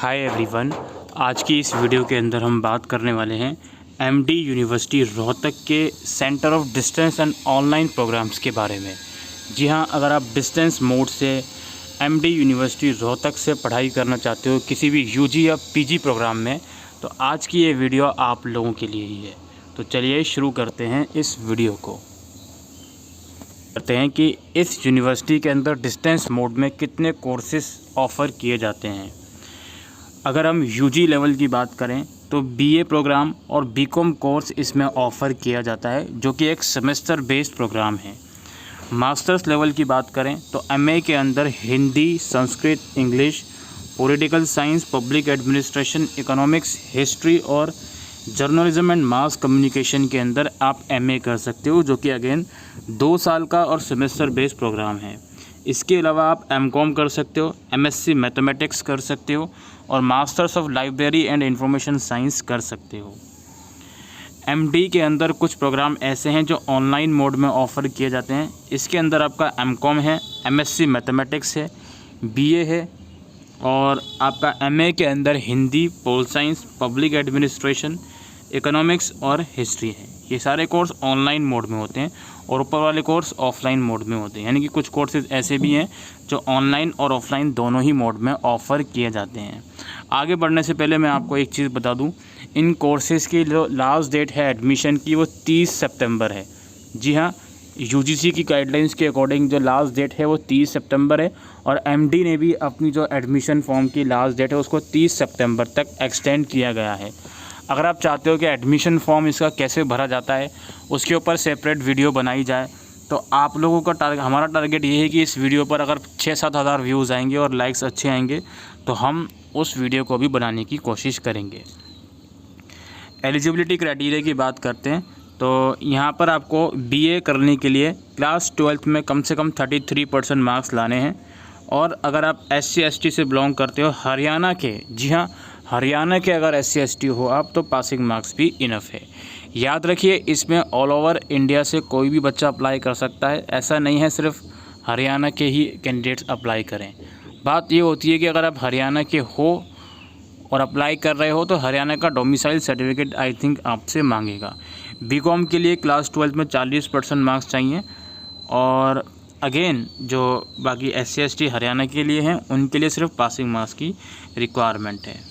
Hi everyone. आज की इस वीडियो के अंदर हम बात करने वाले हैं एमडी यूनिवर्सिटी रोहतक के centre of distance and online programs के बारे में। जी हाँ, अगर आप डिस्टेंस मोड से एमडी यूनिवर्सिटी रोहतक से पढ़ाई करना चाहते हो किसी भी यूजी या पीजी प्रोग्राम में, तो आज की ये वीडियो आप लोगों के लिए ही है। तो चलिए शुरू करते हैं इस वीडियो को। करते हैं कि इस यूनिवर्सिटी के अंदर डिस्टेंस मोड में कितने कोर्सेज ऑफ़र किए जाते हैं। अगर हम यूजी लेवल की बात करें तो बीए प्रोग्राम और बीकॉम कोर्स इसमें ऑफ़र किया जाता है, जो कि एक सेमेस्टर बेस्ड प्रोग्राम है। मास्टर्स लेवल की बात करें तो एमए के अंदर Hindi, Sanskrit, English, political science, public administration, economics, history और जर्नलिज्म एंड मास कम्युनिकेशन के अंदर आप एमए कर सकते हो, जो कि अगेन 2 साल का और सेमेस्टर बेस्ड प्रोग्राम है। इसके अलावा आप एमकॉम कर सकते हो, एमएससी मैथमेटिक्स कर सकते हो और masters of library and information science कर सकते हो। एमडी के अंदर कुछ प्रोग्राम ऐसे हैं जो ऑनलाइन मोड में ऑफ़र किए जाते हैं। इसके अंदर आपका एमकॉम है, एमएससी मैथमेटिक्स है, बीए है और आपका एमए के अंदर Hindi, pol science, public administration, economics और हिस्ट्री है। ये सारे कोर्स ऑनलाइन मोड में होते हैं और ऊपर वाले कोर्स ऑफलाइन मोड में होते हैं। यानी कि कुछ कोर्सेज ऐसे भी हैं जो ऑनलाइन और ऑफलाइन दोनों ही मोड में ऑफ़र किए जाते हैं। आगे बढ़ने से पहले मैं आपको एक चीज़ बता दूं, इन कोर्सेज़ की जो लास्ट डेट है एडमिशन की वो 30 सितंबर है। जी हाँ, यूजीसी की गाइडलाइंस के अकॉर्डिंग जो लास्ट डेट है वो 30 सितंबर है और एमडी ने भी अपनी जो एडमिशन फॉर्म की लास्ट डेट है उसको 30 सितंबर तक एक्सटेंड किया गया है। अगर आप चाहते हो कि एडमिशन फॉर्म इसका कैसे भरा जाता है उसके ऊपर सेपरेट वीडियो बनाई जाए, तो आप लोगों का हमारा टारगेट ये है कि इस वीडियो पर अगर 6-7 हज़ार व्यूज़ आएंगे और लाइक्स अच्छे आएंगे तो हम उस वीडियो को भी बनाने की कोशिश करेंगे। एलिजिबिलिटी क्राइटेरिया की बात करते हैं तो यहाँ पर आपको बीए करने के लिए क्लास 12th में कम से कम 33% मार्क्स लाने हैं और अगर आप SC/ST से बिलोंग करते हो हरियाणा के, जी हाँ हरियाणा के अगर SC/ST हो आप, तो पासिंग मार्क्स भी इनफ है। याद रखिए, इसमें ऑल ओवर इंडिया से कोई भी बच्चा अप्लाई कर सकता है, ऐसा नहीं है सिर्फ हरियाणा के ही कैंडिडेट्स अप्लाई करें। बात ये होती है कि अगर आप हरियाणा के हो और अप्लाई कर रहे हो तो हरियाणा का डोमिसाइल सर्टिफिकेट आई थिंक आपसे मांगेगा। बीकॉम के लिए क्लास 12 में 40% मार्क्स चाहिए और अगेन जो बाकी SC/ST हरियाणा के लिए हैं उनके लिए सिर्फ पासिंग मार्क्स की रिक्वायरमेंट है।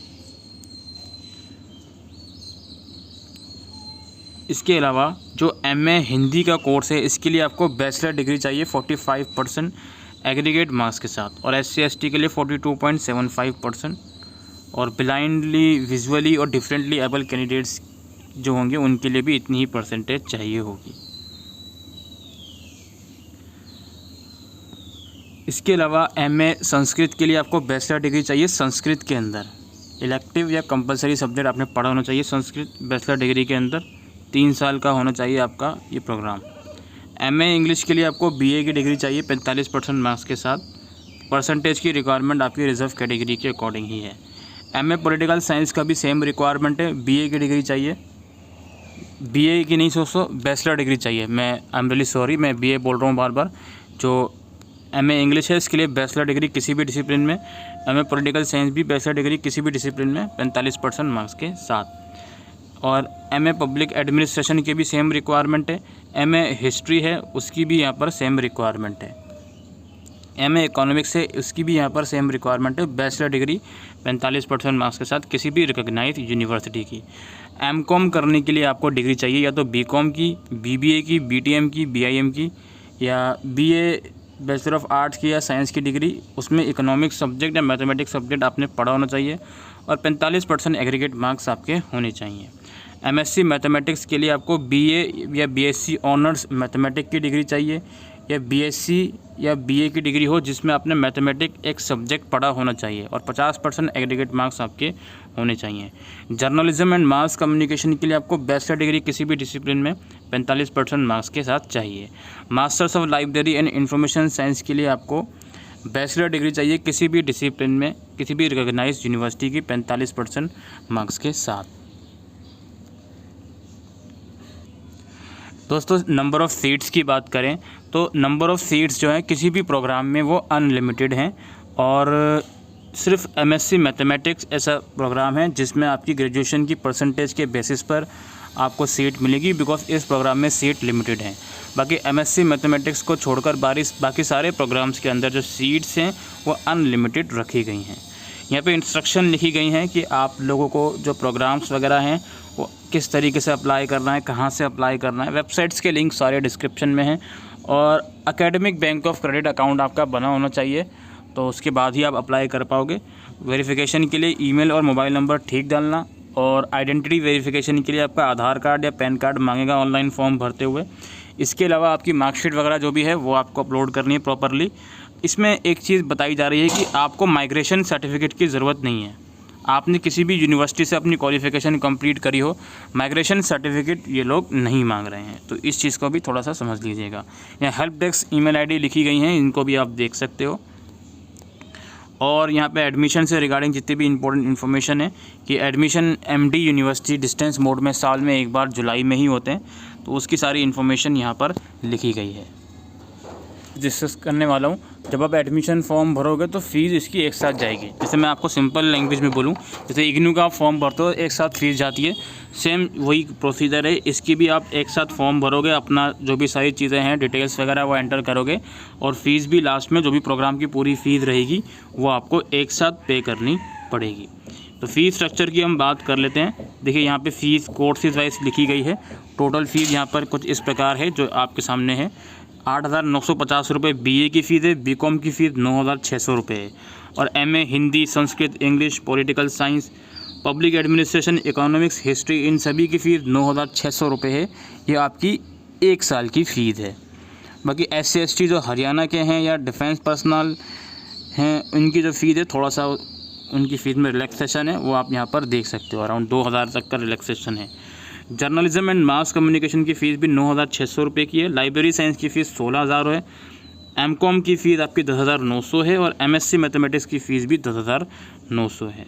इसके अलावा जो एमए हिंदी का कोर्स है इसके लिए आपको बैचलर डिग्री चाहिए 45% एग्रीगेट मार्क्स के साथ और SC/ST के लिए 42.75% और ब्लाइंडली, विजुअली और डिफरेंटली एबल कैंडिडेट्स जो होंगे उनके लिए भी इतनी ही परसेंटेज चाहिए होगी। इसके अलावा एमए संस्कृत के लिए आपको बैचलर डिग्री चाहिए संस्कृत के अंदर। इलेक्टिव या कंपलसरी सब्जेक्ट आपने पढ़ा होना चाहिए संस्कृत बैचलर डिग्री के अंदर। 3 साल का होना चाहिए आपका ये प्रोग्राम। एमए इंग्लिश के लिए आपको बीए की डिग्री चाहिए 45% मार्क्स के साथ। परसेंटेज की रिक्वायरमेंट आपकी रिजर्व कैटेगरी के अकॉर्डिंग ही है। एमए पॉलिटिकल साइंस का भी सेम रिक्वायरमेंट है, बीए की डिग्री चाहिए। बीए की नहीं बैचलर डिग्री चाहिए। मैं आई एम रियली सॉरी, मैं बीए बोल रहा हूँ बार बार। जो एमए इंग्लिश है इसके लिए बैचलर डिग्री किसी भी डिसिप्लिन में, एमए पॉलिटिकल साइंस भी बैचलर डिग्री किसी भी डिसिप्लिन में 45% मार्क्स के साथ। और एमए पब्लिक एडमिनिस्ट्रेशन की भी सेम रिक्वायरमेंट है। एमए हिस्ट्री है उसकी भी यहाँ पर सेम रिक्वायरमेंट है। एमए इकोनॉमिक्स है उसकी भी यहाँ पर सेम रिक्वायरमेंट है, बैचलर डिग्री 45% मार्क्स के साथ किसी भी रिकॉग्नाइज्ड यूनिवर्सिटी की। एमकॉम करने के लिए आपको डिग्री चाहिए या तो बीकॉम की, बीबीए की, बीटीएम की, बीआईएम की या बीए बैचलर ऑफ आर्ट्स की या साइंस की डिग्री। उसमें इकोनॉमिक्स सब्जेक्ट या मैथमेटिक्स सब्जेक्ट आपने पढ़ा होना चाहिए और 45% एग्रीगेट मार्क्स आपके होने चाहिए। एमएससी मैथमेटिक्स के लिए आपको बीए या बीएससी ऑनर्स मैथमेटिक्स की डिग्री चाहिए या बीएससी या बीए की डिग्री हो जिसमें आपने मैथमेटिक्स एक सब्जेक्ट पढ़ा होना चाहिए और 50% एग्रीगेट मार्क्स आपके होने चाहिए। जर्नलिज्म एंड मास कम्युनिकेशन के लिए आपको बैचलर डिग्री किसी भी डिसिप्लिन में 45% मार्क्स के साथ चाहिए। Masters of library and information science के लिए आपको बैचलर डिग्री चाहिए किसी भी डिसिप्लिन में, किसी भी रिकॉग्नाइज्ड यूनिवर्सिटी की 45% मार्क्स के साथ। दोस्तों, नंबर ऑफ़ सीट्स की बात करें तो नंबर ऑफ़ सीट्स जो है किसी भी प्रोग्राम में वो अनलिमिटेड हैं और सिर्फ एमएससी मैथमेटिक्स ऐसा प्रोग्राम है जिसमें आपकी ग्रेजुएशन की परसेंटेज के बेसिस पर आपको सीट मिलेगी, बिकॉज इस प्रोग्राम में सीट लिमिटेड हैं। बाकी एमएससी मैथमेटिक्स को छोड़कर बाकी सारे प्रोग्राम्स के अंदर जो सीट्स हैं वो अनलिमिटेड रखी गई हैं। यहाँ पे इंस्ट्रक्शन लिखी गई हैं कि आप लोगों को जो प्रोग्राम्स वगैरह हैं वो किस तरीके से अप्लाई करना है, कहाँ से अप्लाई करना है। वेबसाइट्स के लिंक सारे डिस्क्रिप्शन में हैं, और academic bank of credit account आपका बना होना चाहिए, तो उसके बाद ही आप अप्लाई कर पाओगे। वेरिफिकेशन के लिए ईमेल और मोबाइल नंबर ठीक डालना, और आइडेंटिटी वेरिफिकेशन के लिए आपका आधार कार्ड या पैन कार्ड मांगेगा ऑनलाइन फॉर्म भरते हुए। इसके अलावा आपकी मार्कशीट वगैरह जो भी है वो आपको अपलोड करनी है प्रॉपरली। इसमें एक चीज़ बताई जा रही है कि आपको माइग्रेशन सर्टिफिकेट की ज़रूरत नहीं है। आपने किसी भी यूनिवर्सिटी से अपनी क्वालिफ़िकेशन कंप्लीट करी हो, माइग्रेशन सर्टिफिकेट ये लोग नहीं मांग रहे हैं, तो इस चीज़ को भी थोड़ा सा समझ लीजिएगा। यहाँ हेल्प डेस्क ईमेल आईडी लिखी गई हैं, इनको भी आप देख सकते हो। और यहाँ पे एडमिशन से रिगार्डिंग जितनी भी इंपॉर्टेंट इन्फॉर्मेशन है कि admission MD university distance mode में साल में एक बार जुलाई में ही होते हैं, तो उसकी सारी इन्फॉर्मेशन यहाँ पर लिखी गई है। डिस्कस करने वाला हूँ, जब आप एडमिशन फॉर्म भरोगे तो फ़ीस इसकी एक साथ जाएगी। जैसे मैं आपको सिंपल लैंग्वेज में बोलूँ, जैसे इग्नू का आप फॉर्म भरते हो एक साथ फ़ीस जाती है, सेम वही प्रोसीजर है। इसकी भी आप एक साथ फॉर्म भरोगे, अपना जो भी सारी चीज़ें हैं डिटेल्स वगैरह वो एंटर करोगे, और फ़ीस भी लास्ट में जो भी प्रोग्राम की पूरी फ़ीस रहेगी वो आपको एक साथ पे करनी पड़ेगी। तो फ़ीस स्ट्रक्चर की हम बात कर लेते हैं। देखिए यहाँ पे फ़ीस कोर्सेज वाइज लिखी गई है। टोटल फ़ीस यहाँ पर कुछ इस प्रकार है जो आपके सामने है। 8,950 रुपये BA की फ़ीस है, BCom की फ़ीस 9,600 रुपये है, और MA Hindi, Sanskrit, English, political science, public administration, economics, history, इन सभी की फ़ीस 9,600 रुपये है। ये आपकी एक साल की फ़ीस है। बाकी SC ST जो हरियाणा के हैं या डिफेंस पर्सनल हैं, उनकी जो फ़ीस है थोड़ा सा उनकी फ़ीस में रिलैक्सेशन है, वो आप यहाँ पर देख सकते हो। अराउंड 2,000 तक का रिलैक्सेशन है। जर्नलिज्म एंड मास कम्युनिकेशन की फ़ीस भी 9,600 रुपये की है। लाइब्रेरी साइंस की फ़ीस 16,000 है। MCOM की फ़ीस आपकी 10,900 है, और MSc मैथमेटिक्स की फ़ीस भी 10,900 है।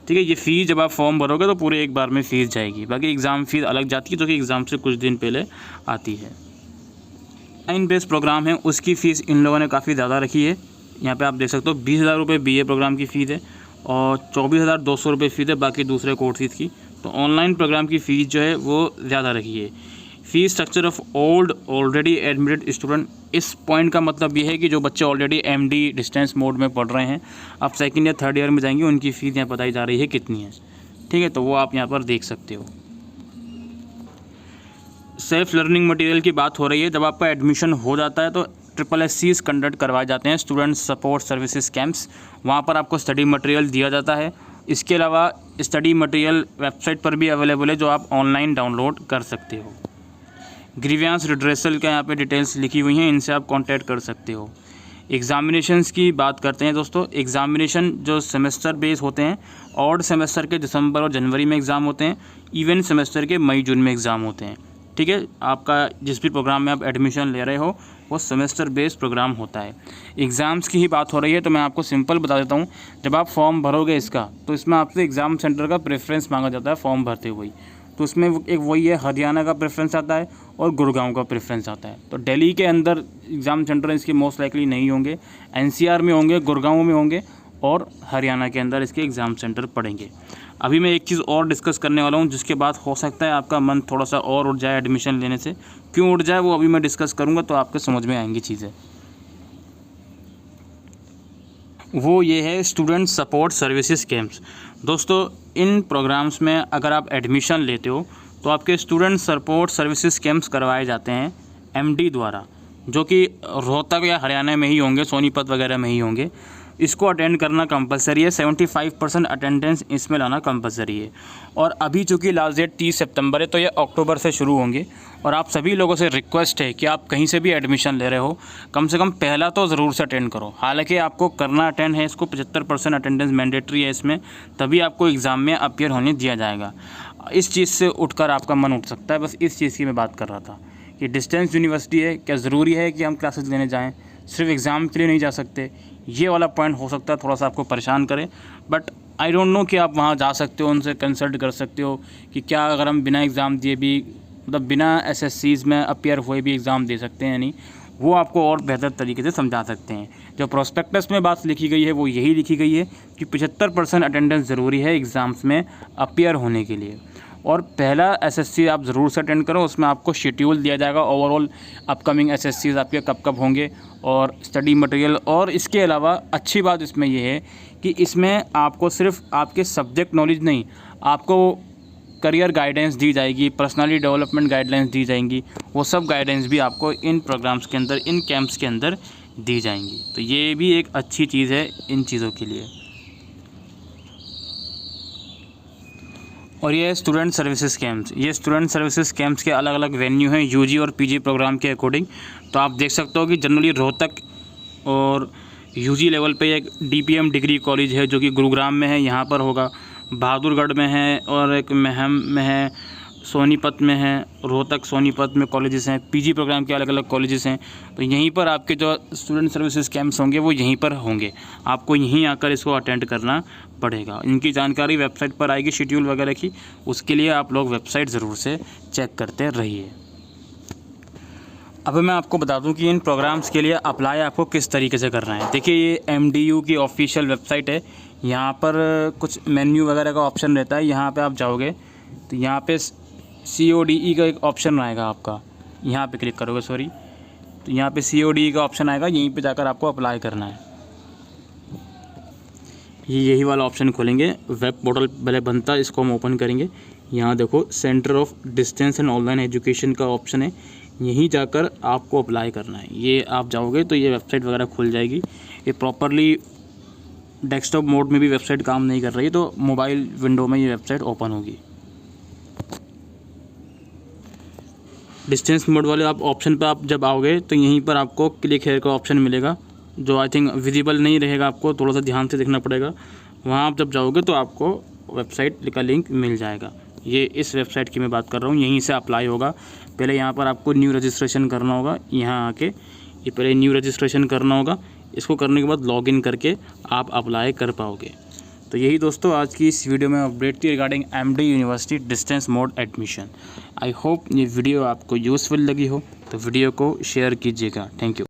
ठीक है, ये फ़ीस जब आप फॉर्म भरोगे तो पूरे एक बार में फ़ीस जाएगी। बाकी एग्ज़ाम फ़ीस अलग जाती है जो कि एग्ज़ाम से कुछ दिन पहले आती है। ऑनलाइन बेस्ड प्रोग्राम है उसकी फ़ीस इन लोगों ने काफ़ी ज़्यादा रखी है। यहाँ पे आप देख सकते हो 20,000 रुपये BA प्रोग्राम की फ़ीस है, और 24,200 रुपये फ़ीस है बाकी दूसरे कोर्सेज की। तो ऑनलाइन प्रोग्राम की फ़ीस जो है वो ज़्यादा रखी है। Fees structure of already admitted student, इस पॉइंट का मतलब ये है कि जो बच्चे ऑलरेडी MD डिस्टेंस मोड में पढ़ रहे हैं, आप सेकंड या थर्ड ईयर में जाएंगे, उनकी फ़ीस यहाँ बताई जा रही है कितनी है। ठीक है, तो वो आप यहाँ पर देख सकते हो। सेल्फ लर्निंग मटेरियल की बात हो रही है। जब आपका एडमिशन हो जाता है तो SSSCs कंडक्ट करवाए जाते हैं, स्टूडेंट सपोर्ट सर्विसेज कैंप्स। वहाँ पर आपको स्टडी मटेरियल दिया जाता है। इसके अलावा स्टडी मटेरियल वेबसाइट पर भी अवेलेबल है जो आप ऑनलाइन डाउनलोड कर सकते हो। ग्रीवियंस रिड्रेसल का यहाँ पे डिटेल्स लिखी हुई हैं, इनसे आप कांटेक्ट कर सकते हो। एग्ज़ामिनेशंस की बात करते हैं दोस्तों। एग्ज़ामिनेशन जो सेमेस्टर बेस होते हैं, ऑड सेमेस्टर के दिसंबर और जनवरी में एग्ज़ाम होते हैं, इवन सेमेस्टर के मई जून में एग्ज़ाम होते हैं। ठीक है, आपका जिस भी प्रोग्राम में आप एडमिशन ले रहे हो वो सेमेस्टर बेस्ड प्रोग्राम होता है। एग्ज़ाम्स की ही बात हो रही है तो मैं आपको सिंपल बता देता हूँ। जब आप फॉर्म भरोगे इसका, तो इसमें आपसे एग्ज़ाम सेंटर का प्रेफरेंस मांगा जाता है फॉर्म भरते हुए। तो उसमें एक वही है, हरियाणा का प्रेफरेंस आता है और गुड़गांव का प्रेफरेंस आता है। तो दिल्ली के अंदर एग्ज़ाम सेंटर इसके मोस्ट लाइकली नहीं होंगे, NCR में होंगे, गुड़गांव में होंगे, और हरियाणा के अंदर इसके एग्ज़ाम सेंटर पड़ेंगे। अभी मैं एक चीज़ और डिस्कस करने वाला हूँ जिसके बाद हो सकता है आपका मन थोड़ा सा और उठ जाए एडमिशन लेने से। क्यों उठ जाए वो अभी मैं डिस्कस करूँगा, तो आपके समझ में आएंगी चीज़ें। वो ये है स्टूडेंट सपोर्ट सर्विसेज कैंप्स। दोस्तों, इन प्रोग्राम्स में अगर आप एडमिशन लेते हो तो आपके स्टूडेंट सपोर्ट सर्विसेज कैंप्स करवाए जाते हैं MD द्वारा, जो कि रोहतक या हरियाणा में ही होंगे, सोनीपत वगैरह में ही होंगे। इसको अटेंड करना कंपलसरी है। 75% अटेंडेंस इसमें लाना कंपलसरी है। और अभी चूँकि लास्ट डेट 30 सितंबर है, तो ये अक्टूबर से शुरू होंगे। और आप सभी लोगों से रिक्वेस्ट है कि आप कहीं से भी एडमिशन ले रहे हो, कम से कम पहला तो ज़रूर से अटेंड करो। हालांकि आपको करना अटेंड है इसको, 75% अटेंडेंस मैंडेटरी है इसमें, तभी आपको एग्ज़ाम में अपीयर होने दिया जाएगा। इस चीज़ से उठकर आपका मन उठ सकता है, बस इस चीज़ की मैं बात कर रहा था कि डिस्टेंस यूनिवर्सिटी है, क्या ज़रूरी है कि हम क्लासेस लेने जाएँ, सिर्फ एग्ज़ाम के लिए नहीं जा सकते। ये वाला पॉइंट हो सकता है थोड़ा सा आपको परेशान करे, बट आई डोंट नो कि आप वहाँ जा सकते हो, उनसे कंसल्ट कर सकते हो कि क्या अगर हम बिना एग्ज़ाम दिए भी, मतलब बिना SSCs में अपीयर हुए भी एग्ज़ाम दे सकते हैं या नहीं। वो आपको और बेहतर तरीके से समझा सकते हैं। जो प्रोस्पेक्टस में बात लिखी गई है वो यही लिखी गई है कि 75% अटेंडेंस ज़रूरी है एग्ज़ाम्स में अपीयर होने के लिए। और पहला एसएससी आप ज़रूर से अटेंड करो, उसमें आपको शेड्यूल दिया जाएगा ओवरऑल अपकमिंग एसएससीज़ आपके कब कब होंगे और स्टडी मटेरियल। और इसके अलावा अच्छी बात इसमें ये है कि इसमें आपको सिर्फ आपके सब्जेक्ट नॉलेज नहीं, आपको करियर गाइडेंस दी जाएगी, पर्सनालिटी डेवलपमेंट गाइडलाइंस दी जाएंगी, वो सब गाइडेंस भी आपको इन प्रोग्राम्स के अंदर, इन कैंप्स के अंदर दी जाएंगी। तो ये भी एक अच्छी चीज़ है इन चीज़ों के लिए। और ये स्टूडेंट सर्विसेज कैंप्स, ये स्टूडेंट सर्विसेज कैंप्स के अलग अलग वेन्यू हैं यूजी और पीजी प्रोग्राम के अकॉर्डिंग। तो आप देख सकते हो कि जनरली रोहतक और यूजी लेवल पे एक डीपीएम डिग्री कॉलेज है जो कि गुरुग्राम में है, यहाँ पर होगा। बहादुरगढ़ में है और एक महम में है, सोनीपत में है, रोहतक सोनीपत में कॉलेजेस हैं। पीजी प्रोग्राम के अलग अलग कॉलेजेस हैं। तो यहीं पर आपके जो स्टूडेंट सर्विसेज कैंप्स होंगे वो यहीं पर होंगे, आपको यहीं आकर इसको अटेंड करना पड़ेगा। इनकी जानकारी वेबसाइट पर आएगी शेड्यूल वगैरह की, उसके लिए आप लोग वेबसाइट ज़रूर से चेक करते रहिए। अब मैं आपको बता दूं कि इन प्रोग्राम्स के लिए अप्लाई आपको किस तरीके से करना है। देखिए ये एमडीयू की ऑफिशियल वेबसाइट है, यहाँ पर कुछ मेन्यू वगैरह का ऑप्शन रहता है। यहाँ पे आप जाओगे तो यहाँ पे CODE का एक ऑप्शन आएगा आपका, यहाँ पे क्लिक करोगे तो यहाँ पे CODE का ऑप्शन आएगा, यहीं पे जाकर आपको अप्लाई करना है। यही वाला ऑप्शन खोलेंगे, वेब पोर्टल पहले बनता है, इसको हम ओपन करेंगे। यहाँ देखो centre of distance and online education का ऑप्शन है, यहीं जाकर आपको अप्लाई करना है। ये आप जाओगे तो ये वेबसाइट वगैरह खुल जाएगी। ये प्रॉपरली डेस्कटॉप मोड में भी वेबसाइट काम नहीं कर रही, तो मोबाइल विंडो में ये वेबसाइट ओपन होगी। डिस्टेंस मोड वाले आप ऑप्शन पर आप जब आओगे तो यहीं पर आपको क्लिक हेयर का ऑप्शन मिलेगा, जो आई थिंक विजिबल नहीं रहेगा, आपको थोड़ा सा ध्यान से देखना पड़ेगा। वहाँ आप जब जाओगे तो आपको वेबसाइट का लिंक मिल जाएगा। ये इस वेबसाइट की मैं बात कर रहा हूँ, यहीं से अप्लाई होगा। पहले यहाँ पर आपको न्यू रजिस्ट्रेशन करना होगा, यहाँ आके ये पहले न्यू रजिस्ट्रेशन करना होगा। इसको करने के बाद लॉगिन करके आप अप्लाई कर पाओगे। तो यही दोस्तों आज की इस वीडियो में अपडेट थी regarding MD university distance mode admission. I hope ये वीडियो आपको यूज़फुल लगी हो, तो वीडियो को शेयर कीजिएगा। Thank you.